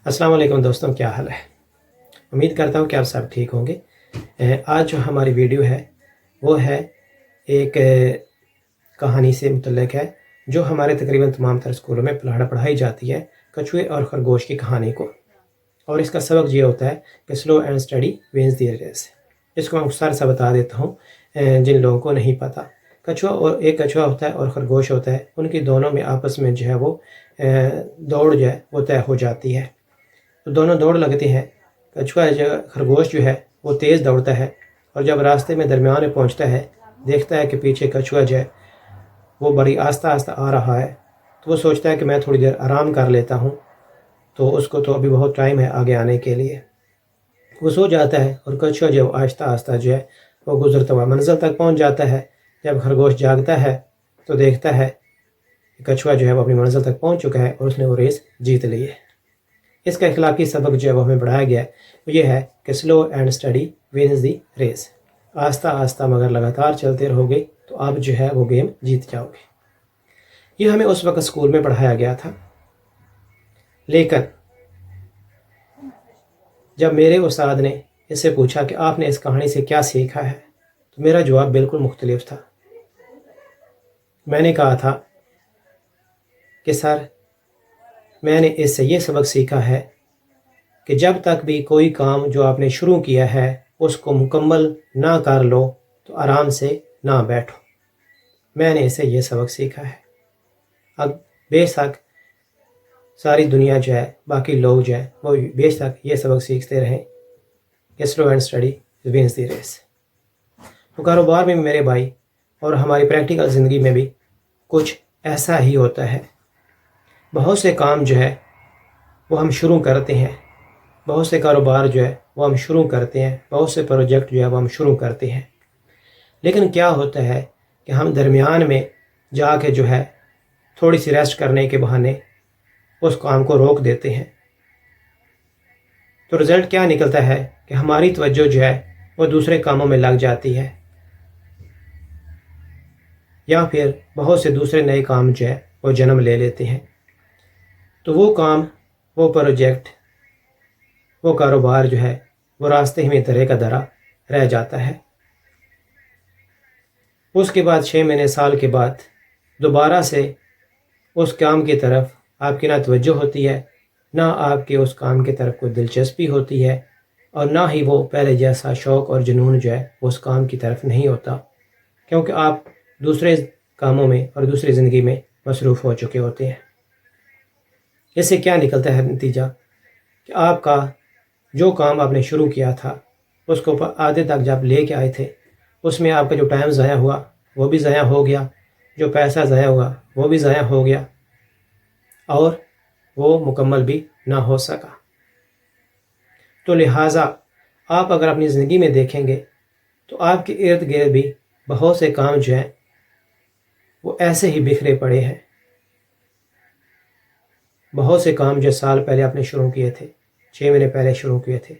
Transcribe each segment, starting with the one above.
السلام علیکم دوستوں، کیا حال ہے؟ امید کرتا ہوں کہ آپ سب ٹھیک ہوں گے۔ آج جو ہماری ویڈیو ہے وہ ہے ایک کہانی سے متعلق ہے جو ہمارے تقریباً تمام تر اسکولوں میں پڑھائی جاتی ہے، کچھوے اور خرگوش کی کہانی کو۔ اور اس کا سبق یہ ہوتا ہے کہ slow and steady wins the race. اس کو میں مختصر سا بتا دیتا ہوں جن لوگوں کو نہیں پتہ۔ ایک کچھوا ہوتا ہے اور خرگوش ہوتا ہے، ان کی دونوں میں آپس میں جو ہے وہ دوڑ جو ہے وہ طے ہو جاتی ہے۔ تو دونوں دوڑ لگتے ہیں۔ کچھوا خرگوش جو ہے وہ تیز دوڑتا ہے، اور جب راستے میں درمیان میں پہنچتا ہے دیکھتا ہے کہ پیچھے کچھوا جو ہے وہ بڑی آہستہ آہستہ آ رہا ہے، تو وہ سوچتا ہے کہ میں تھوڑی دیر آرام کر لیتا ہوں، تو اس کو تو ابھی بہت ٹائم ہے آگے آنے کے لیے۔ وہ سو جاتا ہے اور کچھوا جو آہستہ آہستہ جو ہے وہ گزرتا ہوا منزل تک پہنچ جاتا ہے۔ جب خرگوش جاگتا ہے تو دیکھتا ہے کہ کچھوا جو ہے وہ اپنی منزل تک پہنچ چکا ہے اور اس نے وہ ریس جیت لی ہے۔ اس کا اخلاقی سبق جو ہے وہ ہمیں پڑھایا گیا ہے، وہ یہ ہے کہ slow and steady wins the race. آہستہ آہستہ مگر لگاتار چلتے رہو گے تو آپ جو ہے وہ گیم جیت جاؤ گے۔ یہ ہمیں اس وقت اسکول میں پڑھایا گیا تھا، لیکن جب میرے استاد نے اس سے پوچھا کہ آپ نے اس کہانی سے کیا سیکھا ہے، تو میرا جواب بالکل مختلف تھا۔ میں نے کہا تھا کہ سر، میں نے اس سے یہ سبق سیکھا ہے کہ جب تک بھی کوئی کام جو آپ نے شروع کیا ہے اس کو مکمل نہ کر لو تو آرام سے نہ بیٹھو۔ میں نے اس سے یہ سبق سیکھا ہے۔ اب بے شک ساری دنیا جو ہے، باقی لوگ جو ہے وہ بے شک یہ سبق سیکھتے رہیں کہ slow and steady wins the race. تو کاروبار میں میرے بھائی اور ہماری پریکٹیکل زندگی میں بھی کچھ ایسا ہی ہوتا ہے۔ بہت سے کام جو ہے وہ ہم شروع کرتے ہیں، بہت سے کاروبار جو ہے وہ ہم شروع کرتے ہیں، بہت سے پروجیکٹ جو ہے وہ ہم شروع کرتے ہیں، لیکن کیا ہوتا ہے کہ ہم درمیان میں جا کے جو ہے تھوڑی سی ریسٹ کرنے کے بہانے اس کام کو روک دیتے ہیں۔ تو رزلٹ کیا نکلتا ہے کہ ہماری توجہ جو ہے وہ دوسرے کاموں میں لگ جاتی ہے، یا پھر بہت سے دوسرے نئے کام جو ہے وہ جنم لے لیتے ہیں۔ تو وہ کام، وہ پروجیکٹ، وہ کاروبار جو ہے وہ راستے میں درے کا درا رہ جاتا ہے۔ اس کے بعد 6 مہینے، سال کے بعد دوبارہ سے اس کام کی طرف آپ کی نہ توجہ ہوتی ہے، نہ آپ کے اس کام کی طرف کوئی دلچسپی ہوتی ہے، اور نہ ہی وہ پہلے جیسا شوق اور جنون جو ہے اس کام کی طرف نہیں ہوتا، کیونکہ آپ دوسرے کاموں میں اور دوسری زندگی میں مصروف ہو چکے ہوتے ہیں۔ اس سے کیا نکلتا ہے نتیجہ کہ آپ کا جو کام آپ نے شروع کیا تھا اس کو آدھے تک جب لے کے آئے تھے، اس میں آپ کا جو ٹائم ضائع ہوا وہ بھی ضائع ہو گیا، جو پیسہ ضائع ہوا وہ بھی ضائع ہو گیا، اور وہ مکمل بھی نہ ہو سکا۔ تو لہٰذا آپ اگر اپنی زندگی میں دیکھیں گے تو آپ کے ارد گرد بھی بہت سے کام جو ہیں وہ ایسے ہی بکھرے پڑے ہیں۔ بہت سے کام جو سال پہلے آپ نے شروع کیے تھے، 6 مہینے پہلے شروع کیے تھے،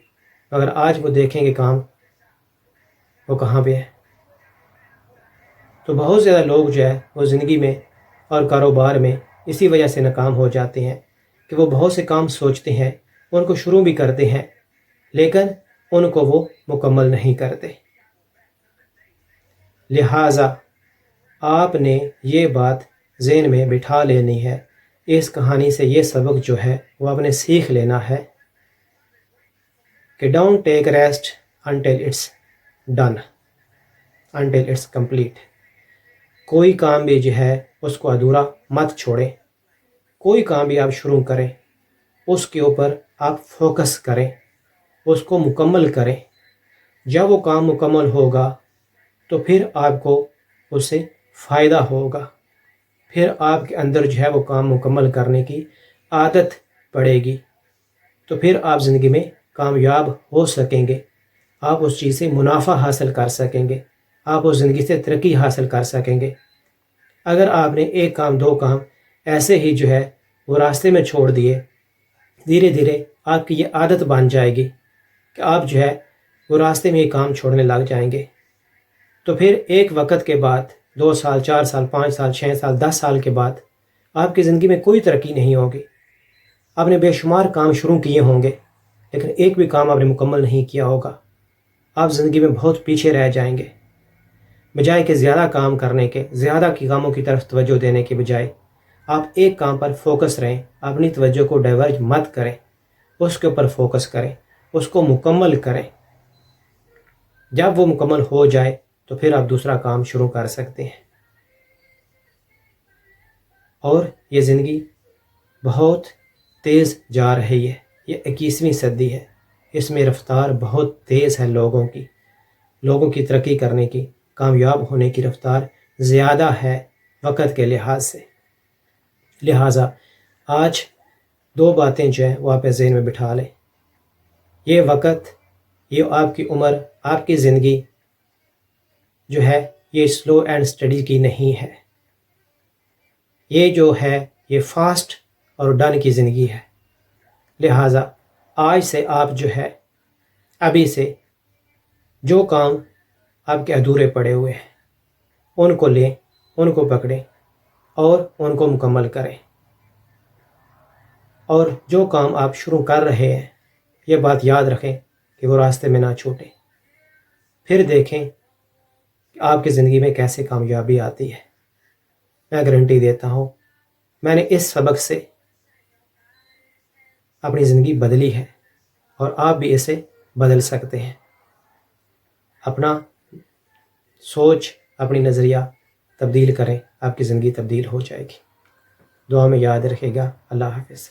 مگر آج وہ دیکھیں گے کام وہ کہاں پہ ہے۔ تو بہت زیادہ لوگ جو ہے وہ زندگی میں اور کاروبار میں اسی وجہ سے ناکام ہو جاتے ہیں کہ وہ بہت سے کام سوچتے ہیں، ان کو شروع بھی کرتے ہیں، لیکن ان کو وہ مکمل نہیں کرتے۔ لہٰذا آپ نے یہ بات ذہن میں بٹھا لینی ہے، اس کہانی سے یہ سبق جو ہے وہ آپ نے سیکھ لینا ہے کہ don't take rest until it's done, until it's complete. کوئی کام بھی جو ہے اس کو ادھورا مت چھوڑیں۔ کوئی کام بھی آپ شروع کریں، اس کے اوپر آپ فوکس کریں، اس کو مکمل کریں۔ جب وہ کام مکمل ہوگا تو پھر آپ کو اس سے فائدہ ہوگا، پھر آپ کے اندر جو ہے وہ کام مکمل کرنے کی عادت پڑے گی، تو پھر آپ زندگی میں کامیاب ہو سکیں گے، آپ اس چیز سے منافع حاصل کر سکیں گے، آپ اس زندگی سے ترقی حاصل کر سکیں گے۔ اگر آپ نے ایک کام، دو کام ایسے ہی جو ہے وہ راستے میں چھوڑ دیے، دھیرے دھیرے آپ کی یہ عادت بن جائے گی کہ آپ جو ہے وہ راستے میں یہ کام چھوڑنے لگ جائیں گے، تو پھر ایک وقت کے بعد 2 سال، 4 سال، 5 سال، 6 سال، 10 سال کے بعد آپ کی زندگی میں کوئی ترقی نہیں ہوگی، آپ نے بے شمار کام شروع کیے ہوں گے لیکن ایک بھی کام آپ نے مکمل نہیں کیا ہوگا، آپ زندگی میں بہت پیچھے رہ جائیں گے۔ بجائے کہ زیادہ کام کرنے کے، زیادہ کی کاموں کی طرف توجہ دینے کے بجائے آپ ایک کام پر فوکس رہیں، اپنی توجہ کو ڈائیورج مت کریں، اس کے اوپر فوکس کریں، اس کو مکمل کریں۔ جب وہ مکمل ہو جائے تو پھر آپ دوسرا کام شروع کر سکتے ہیں۔ اور یہ زندگی بہت تیز جا رہی ہے، یہ 21ویں صدی ہے، اس میں رفتار بہت تیز ہے، لوگوں کی ترقی کرنے کی، کامیاب ہونے کی رفتار زیادہ ہے وقت کے لحاظ سے۔ لہٰذا آج 2 باتیں جو ہیں وہ آپ ذہن میں بٹھا لیں۔ یہ وقت، یہ آپ کی عمر، آپ کی زندگی جو ہے یہ سلو اینڈ اسٹڈی کی نہیں ہے، یہ جو ہے یہ فاسٹ اور ڈن کی زندگی ہے۔ لہٰذا آج سے آپ جو ہے ابھی سے جو کام آپ کے ادھورے پڑے ہوئے ہیں ان کو لیں، ان کو پکڑیں اور ان کو مکمل کریں، اور جو کام آپ شروع کر رہے ہیں یہ بات یاد رکھیں کہ وہ راستے میں نہ چھوٹیں۔ پھر دیکھیں کہ آپ کی زندگی میں کیسے کامیابی آتی ہے۔ میں گارنٹی دیتا ہوں، میں نے اس سبق سے اپنی زندگی بدلی ہے اور آپ بھی اسے بدل سکتے ہیں۔ اپنا سوچ، اپنی نظریہ تبدیل کریں، آپ کی زندگی تبدیل ہو جائے گی۔ دعا میں یاد رکھے گا۔ اللہ حافظ۔